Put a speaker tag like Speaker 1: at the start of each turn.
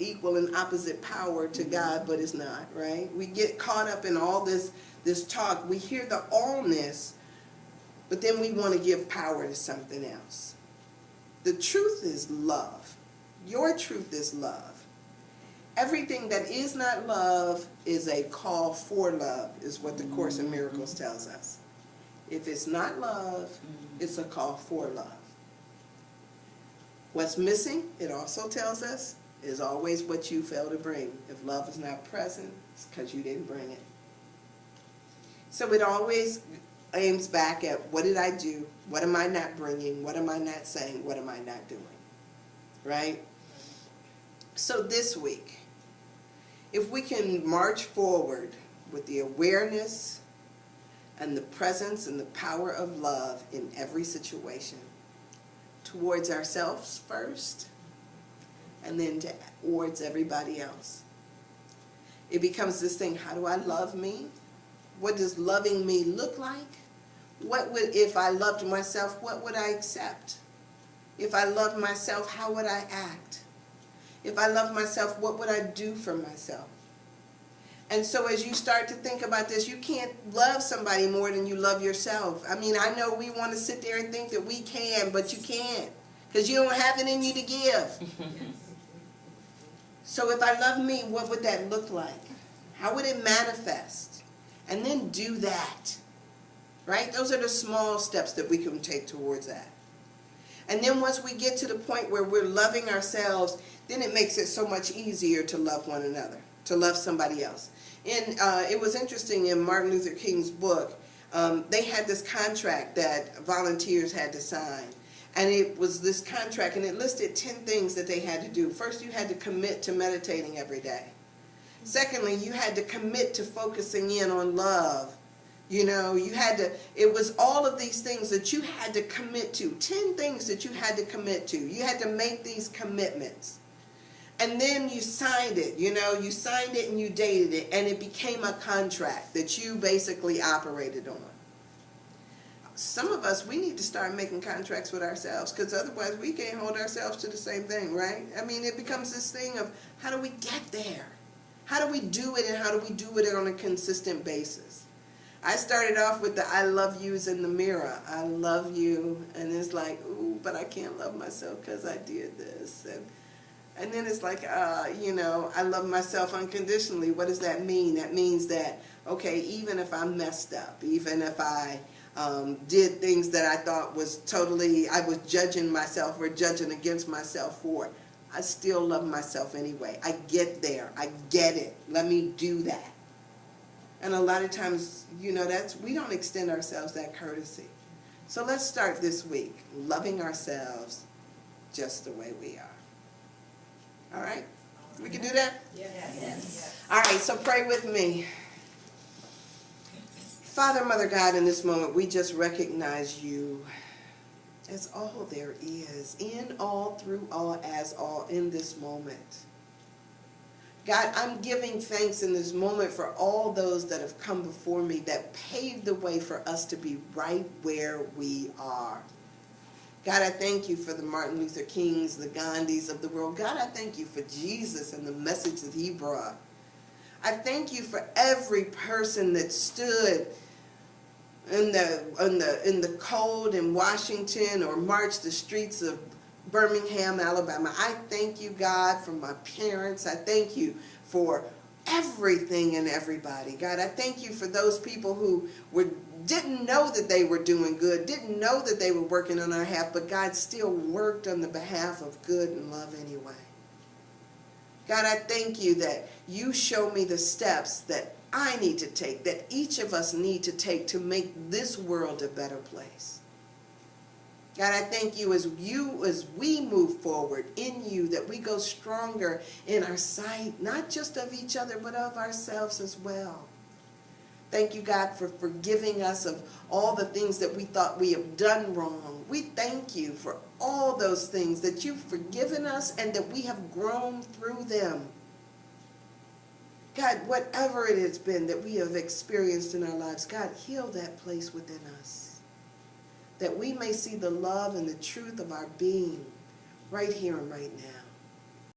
Speaker 1: equal and opposite power to God, but it's not, right? We get caught up in all this talk. We hear the allness, but then we want to give power to something else. The truth is love. Your truth is love. Everything that is not love is a call for love, is what the Course in Miracles tells us. If it's not love, it's a call for love. What's missing, it also tells us, is always what you fail to bring. If love is not present, it's because you didn't bring it. So it always aims back at, what did I do? What am I not bringing? What am I not saying? What am I not doing? Right? So this week, if we can march forward with the awareness and the presence and the power of love in every situation, towards ourselves first, and then towards everybody else. It becomes this thing, how do I love me? What does loving me look like? What would, if I loved myself, what would I accept? If I loved myself, how would I act? If I loved myself, what would I do for myself? And so as you start to think about this, you can't love somebody more than you love yourself. I mean, I know we want to sit there and think that we can, but you can't, because you don't have it in you to give. So if I love me, what would that look like? How would it manifest? And then do that. Right? Those are the small steps that we can take towards that. And then once we get to the point where we're loving ourselves, then it makes it so much easier to love one another, to love somebody else. And it was interesting in Martin Luther King's book, they had this contract that volunteers had to sign. And it was this contract, and it listed 10 things that they had to do. First, you had to commit to meditating every day. Secondly, you had to commit to focusing in on love. You know, you had to, it was all of these things that you had to commit to. 10 things that you had to commit to. You had to make these commitments. And then you signed it, you know, you signed it and you dated it, and it became a contract that you basically operated on. Some of us, we need to start making contracts with ourselves, because otherwise we can't hold ourselves to the same thing, right? I mean, it becomes this thing of, how do we get there? How do we do it, and how do we do it on a consistent basis? I started off with the I love yous in the mirror. I love you, and it's like, ooh, but I can't love myself because I did this. And then it's like, you know, I love myself unconditionally. What does that mean? That means that, okay, even if I messed up, even if I did things that I thought was totally, I was judging myself or judging against myself for, I still love myself anyway. I get there. I get it. Let me do that. And a lot of times, you know, we don't extend ourselves that courtesy. So let's start this week loving ourselves just the way we are. All right? We can do that?
Speaker 2: Yes.
Speaker 1: All right, so pray with me. Father, Mother God, in this moment, we just recognize you as all there is, in all, through all, as all, in this moment. God, I'm giving thanks in this moment for all those that have come before me that paved the way for us to be right where we are. God, I thank you for the Martin Luther Kings, the Gandhis of the world. God, I thank you for Jesus and the message that he brought. I thank you for every person that stood in the cold in Washington or marched the streets of Birmingham, Alabama. I thank you, God, for my parents. I thank you for everything and everybody. God, I thank you for those people who didn't know that they were doing good, didn't know that they were working on our behalf, but God still worked on the behalf of good and love anyway. God, I thank you that you show me the steps that I need to take, that each of us need to take to make this world a better place. God, I thank you as we move forward in you, that we go stronger in our sight, not just of each other, but of ourselves as well. Thank you, God, for forgiving us of all the things that we thought we have done wrong. We thank you for all those things that you've forgiven us and that we have grown through them. God, whatever it has been that we have experienced in our lives, God, heal that place within us, that we may see the love and the truth of our being right here and right now.